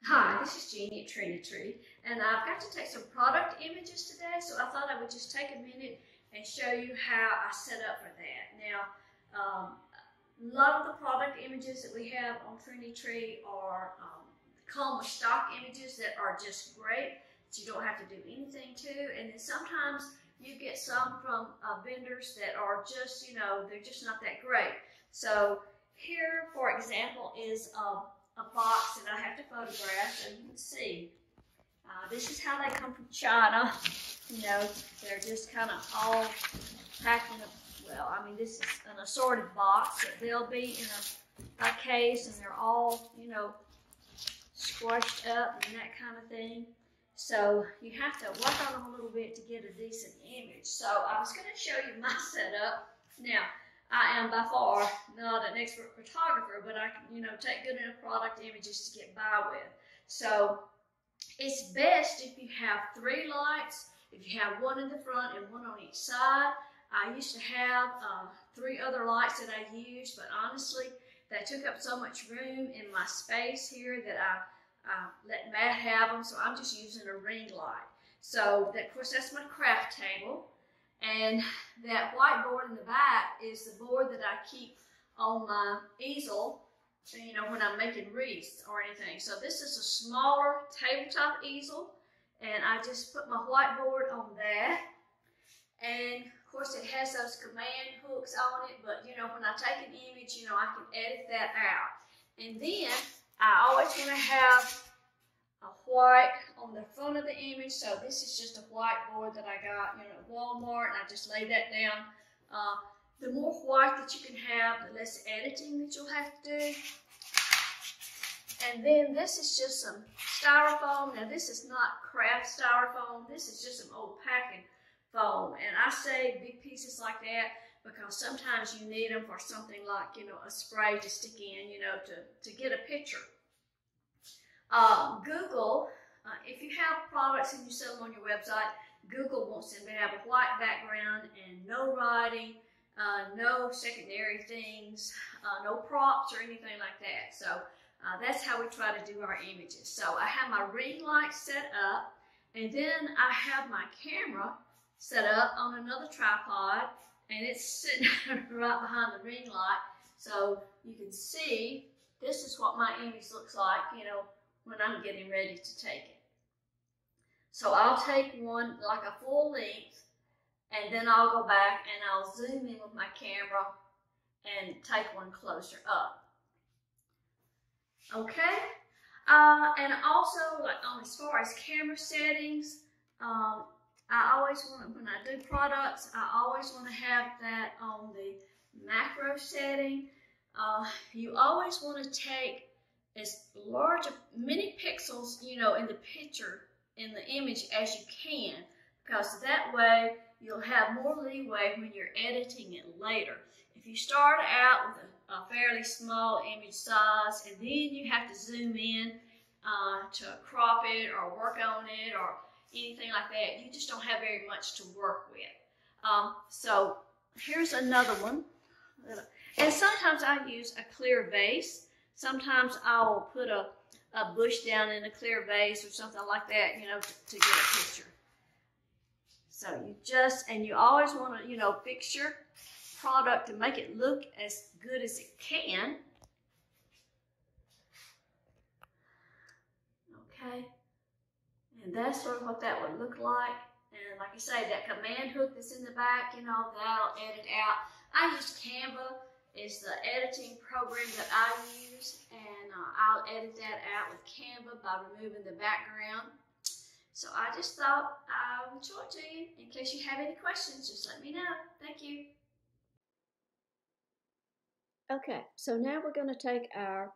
Hi, this is Jeannie at Trendy Tree, and I've got to take some product images today, so I thought I would just take a minute and show you how I set up for that. Now, a lot of the product images that we have on Trendy Tree are come with stock images that are just great, that you don't have to do anything to, and then sometimes you get some from vendors that are just, they're just not that great. So here, for example, is a box that I have to photograph, so you can see. This is how they come from China. They're just kind of all packed in this is an assorted box that they'll be in a case, and they're all, squashed up and that kind of thing. So you have to work on them a little bit to get a decent image. So I was going to show you my setup. Now, I am by far not an expert photographer, but I can, take good enough product images to get by with. So it's best if you have 3 lights, if you have one in the front and one on each side. I used to have 3 other lights that I used, but honestly, they took up so much room in my space here that I let Matt have them, so I'm just using a ring light. So, of course, that's my craft table. And that whiteboard in the back is the board that I keep on my easel, when I'm making wreaths or anything. So this is a smaller tabletop easel, and I just put my whiteboard on that. And of course it has those command hooks on it, but when I take an image, I can edit that out. And then I always want to have a white on the front of the image. So this is just a whiteboard that I got at Walmart, and I just laid that down. The more white that you can have, the less editing that you'll have to do. And then this is just some styrofoam. Now this is not craft styrofoam. This is just some old packing foam. And I say big pieces like that because sometimes you need them for something like, a spray to stick in, to get a picture. Google, if you have products and you sell them on your website, Google wants them to have a white background and no writing, no secondary things, no props or anything like that. So that's how we try to do our images. So I have my ring light set up, and then I have my camera set up on another tripod, and it's sitting right behind the ring light. So you can see this is what my image looks like, when I'm getting ready to take it. So I'll take one like a full length, and then I'll go back and I'll zoom in with my camera and take one closer up. Okay? And also, as far as camera settings, I always want, when I do products, I always want to have that on the macro setting. You always want to take as large, many pixels, in the picture, in the image as you can, because that way you'll have more leeway when you're editing it later. If you start out with a fairly small image size, and then you have to zoom in to crop it or work on it or anything like that, you just don't have very much to work with. So here's another one. And sometimes I use a clear vase. Sometimes I'll put a bush down in a clear vase or something like that, to get a picture. So you always want to, fix your product to make it look as good as it can. Okay. And that's sort of what that would look like. And like I say, that command hook that's in the back, that'll edit out. I use Canva. It's the editing program that I use, and I'll edit that out with Canva by removing the background. So I just thought I would show it to you. In case you have any questions, just let me know. Thank you. Okay, so now we're going to take our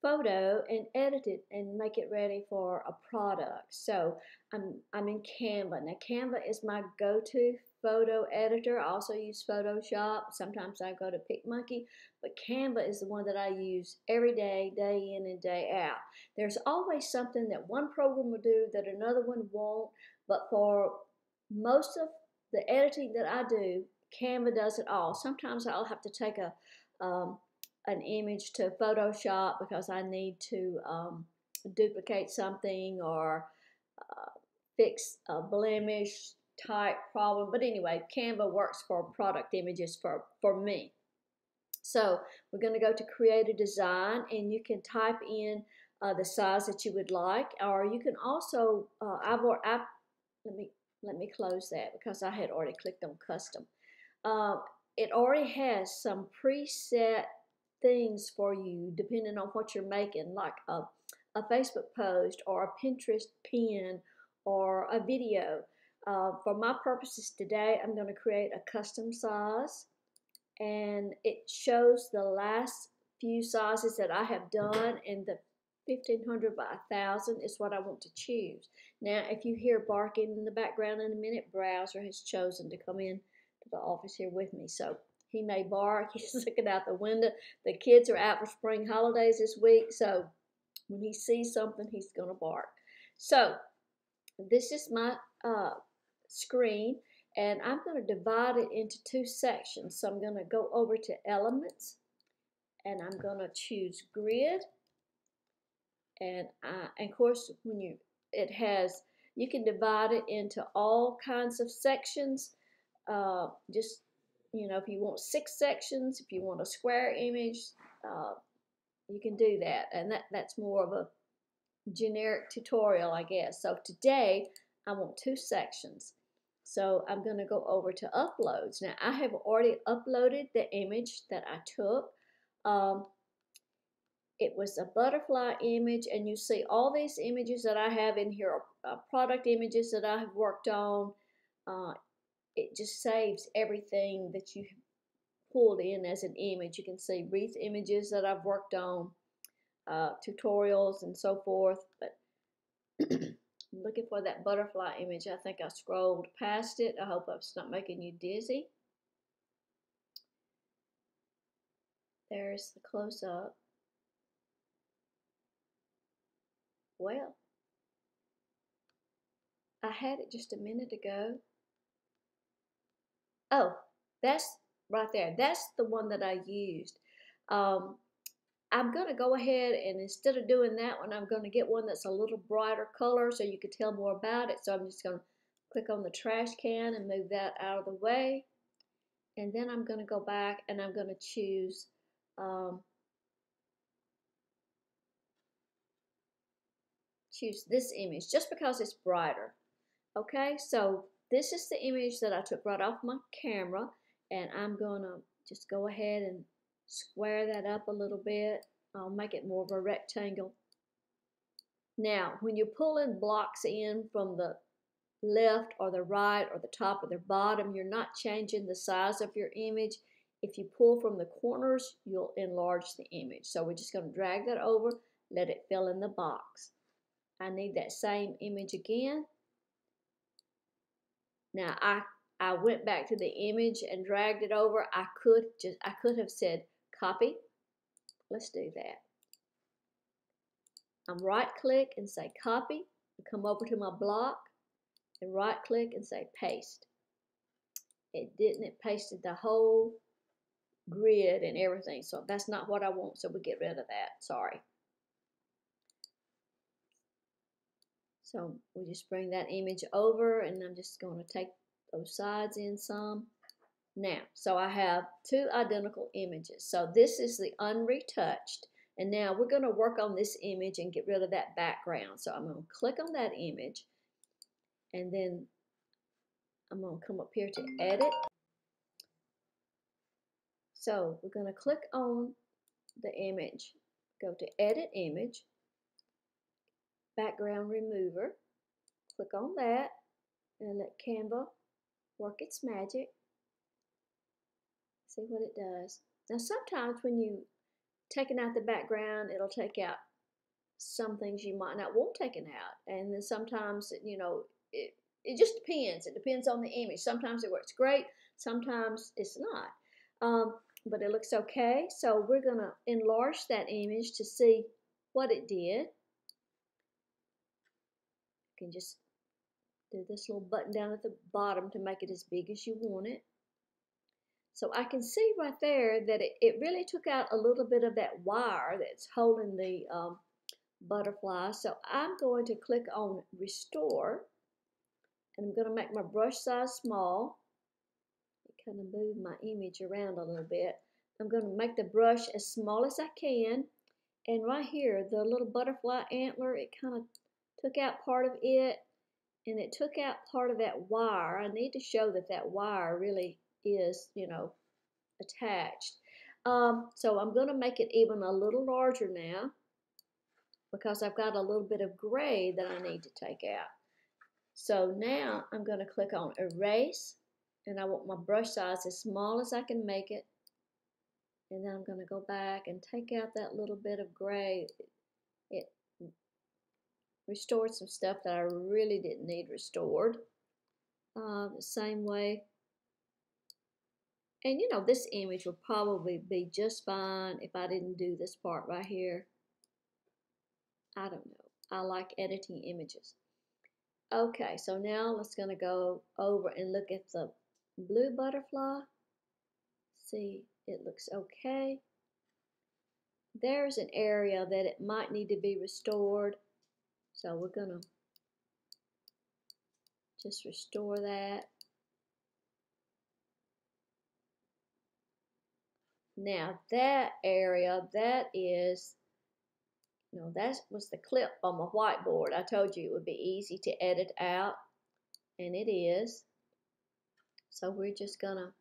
photo and edit it and make it ready for a product. So I'm in Canva. Now Canva is my go-to photo editor. I also use Photoshop. Sometimes I go to PicMonkey, but Canva is the one that I use every day, day in and day out. There's always something that one program will do that another one won't, but for most of the editing that I do, Canva does it all. Sometimes I'll have to take an image to Photoshop because I need to duplicate something or fix a blemish type problem. But anyway, Canva works for product images for me. So we're going to go to create a design, and you can type in the size that you would like, or you can also let me close that because I had already clicked on custom. It already has some preset things for you depending on what you're making, like a Facebook post or a Pinterest pin or a video. For my purposes today, I'm going to create a custom size, and it shows the last few sizes that I have done, and the 1500 by 1000 is what I want to choose. Now, if you hear barking in the background in a minute, Browser has chosen to come in to the office here with me. So he may bark. He's looking out the window. The kids are out for spring holidays this week, so when he sees something, he's going to bark. So this is my screen, and I'm going to divide it into two sections. So I'm going to go over to Elements, and I'm going to choose Grid. And of course, when you can divide it into all kinds of sections. Just, if you want 6 sections, if you want a square image, you can do that. And that's more of a generic tutorial, I guess. So today, I want 2 sections. So I'm going to go over to Uploads. Now, I have already uploaded the image that I took. It was a butterfly image, and you see all these images that I have in here are product images that I have worked on. It just saves everything that you pulled in as an image. You can see wreath images that I've worked on, tutorials and so forth. But I'm looking for that butterfly image. I think I scrolled past it. I hope it's not making you dizzy. There's the close-up. Well, I had it just a minute ago. Oh, that's right there. That's the one that I used. I'm going to go ahead, and instead of doing that one, I'm going to get one that's a little brighter color so you can tell more about it. So I'm just going to click on the trash can and move that out of the way. And then I'm going to go back, and I'm going to choose this image just because it's brighter. Okay, so this is the image that I took right off my camera, and I'm going to just go ahead and square that up a little bit. I'll make it more of a rectangle. Now, when you're pulling blocks in from the left or the right or the top or the bottom, you're not changing the size of your image. If you pull from the corners, you'll enlarge the image. So we're just going to drag that over, let it fill in the box. I need that same image again. Now I went back to the image and dragged it over. I could have said copy. Let's do that. I'm right click and say copy. Come over to my block and right click and say paste. It didn't. It pasted the whole grid and everything. So that's not what I want. So we get rid of that. Sorry. So we just bring that image over, and I'm just going to take those sides in some. Now, so I have 2 identical images. So this is the unretouched. And now we're going to work on this image and get rid of that background. So I'm going to click on that image, and then I'm going to come up here to edit. So we're going to click on the image, go to edit image, background remover, click on that, and let Canva work its magic. See what it does. Now sometimes when you taking out the background, it'll take out some things you might not want taken out. And then sometimes, it just depends. It depends on the image. Sometimes it works great, sometimes it's not. But it looks okay. So we're going to enlarge that image to see what it did. You can just do this little button down at the bottom to make it as big as you want it. So I can see right there that it really took out a little bit of that wire that's holding the butterfly. So I'm going to click on Restore, and I'm going to make my brush size small. Kind of move my image around a little bit. I'm going to make the brush as small as I can, and right here, the little butterfly antler, it kind of took out part of it, and it took out part of that wire. I need to show that that wire really is, you know, attached. So I'm going to make it even a little larger now because I've got a little bit of gray that I need to take out. So now I'm going to click on Erase, and I want my brush size as small as I can make it. And then I'm going to go back and take out that little bit of gray. It restored some stuff that I really didn't need restored. The same way. And you know, this image would probably be just fine if I didn't do this part right here. I don't know. I like editing images. Okay, so now let's gonna go over and look at the blue butterfly. See, it looks okay. There's an area that it might need to be restored. So we're gonna just restore that. Now that area, that is, you know, that was the clip on my whiteboard. I told you it would be easy to edit out, and it is. So we're just gonna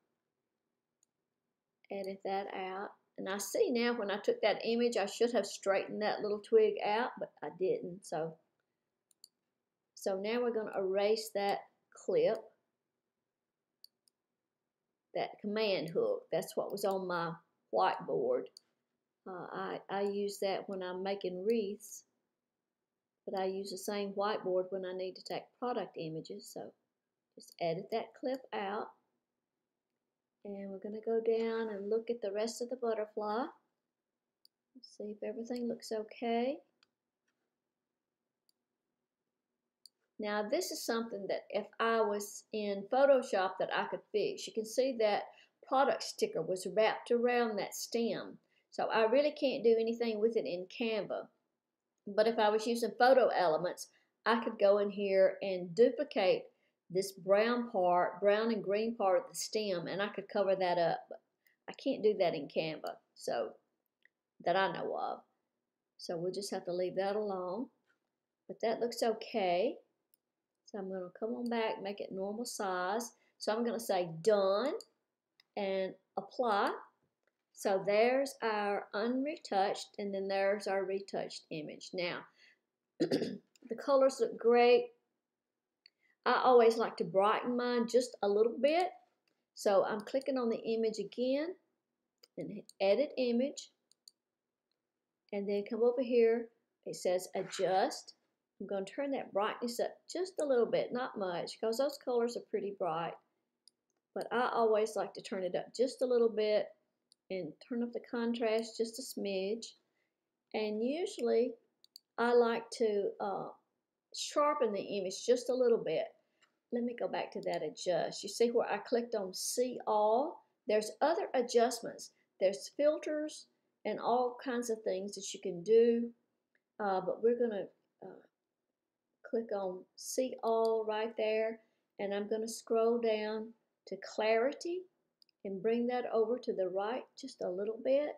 edit that out. And I see now when I took that image, I should have straightened that little twig out, but I didn't. So now we're gonna erase that clip, that command hook. That's what was on my whiteboard. I use that when I'm making wreaths, but I use the same whiteboard when I need to take product images. So just edit that clip out. And we're going to go down and look at the rest of the butterfly. Let's see if everything looks okay. Now this is something that if I was in Photoshop that I could fix. You can see that product sticker was wrapped around that stem. So I really can't do anything with it in Canva. But if I was using photo elements, I could go in here and duplicate this brown part, brown and green part of the stem, and I could cover that up. But I can't do that in Canva, so that I know of. So we'll just have to leave that alone. But that looks okay. So I'm going to come on back, make it normal size. So I'm going to say done and apply. So there's our unretouched, and then there's our retouched image. Now, the colors look great. I always like to brighten mine just a little bit. So I'm clicking on the image again and hit edit image. And then come over here. It says adjust. I'm going to turn that brightness up just a little bit, not much, because those colors are pretty bright. But I always like to turn it up just a little bit and turn up the contrast just a smidge. And usually I like to sharpen the image just a little bit. Let me go back to that adjust. You see where I clicked on see all? There's other adjustments. There's filters and all kinds of things that you can do. But we're going to click on see all right there. And I'm going to scroll down to clarity and bring that over to the right just a little bit.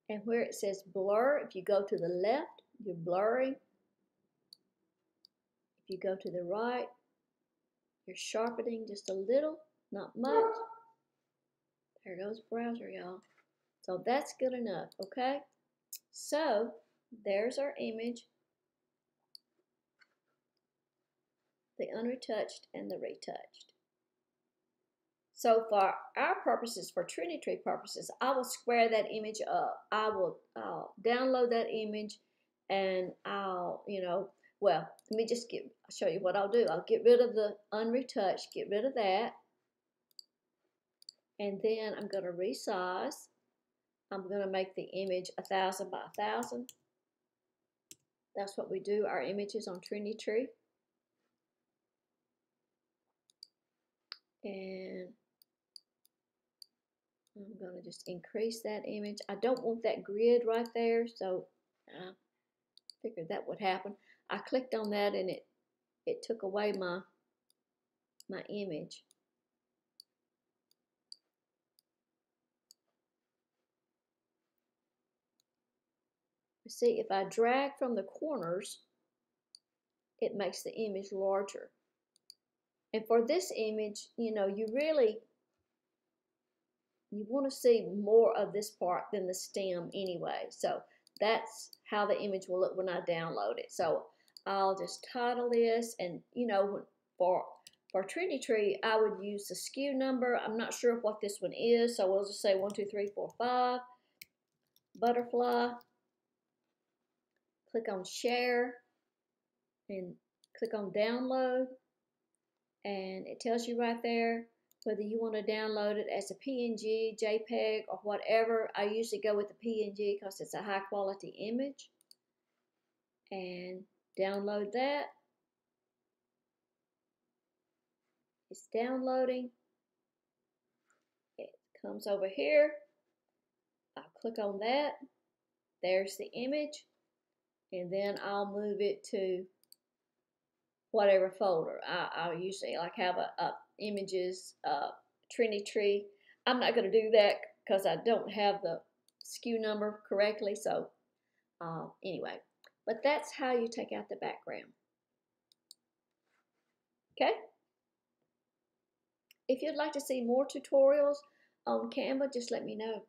And where it says blur, if you go to the left, you're blurring. If you go to the right, you're sharpening just a little, not much. There goes browser, y'all. So that's good enough, okay? So there's our image, the unretouched and the retouched. So for our purposes, for Trendy Tree purposes, I will square that image up. I'll download that image, and I'll, well, let me just show you what I'll do. I'll get rid of the unretouched, get rid of that, and then I'm going to resize. I'm going to make the image 1,000 by 1,000. That's what we do our images on Trendy Tree. And I'm going to just increase that image. I don't want that grid right there, so I figured that would happen. I clicked on that and it took away my image. See, if I drag from the corners, it makes the image larger. And for this image, you know, you want to see more of this part than the stem anyway. So that's how the image will look when I download it. So I'll just title this, and you know, for Trendy Tree, I would use the SKU number. I'm not sure what this one is, so we'll just say 1, 2, 3, 4, 5. Butterfly. Click on share and click on download, and it tells you right there whether you want to download it as a PNG, JPEG, or whatever. I usually go with the PNG because it's a high quality image. And download that. It's downloading. It comes over here. I'll click on that. There's the image. And then I'll move it to whatever folder. I'll usually like have a images, Trendy Tree. I'm not going to do that because I don't have the SKU number correctly. So anyway, but that's how you take out the background. Okay. If you'd like to see more tutorials on Canva, just let me know.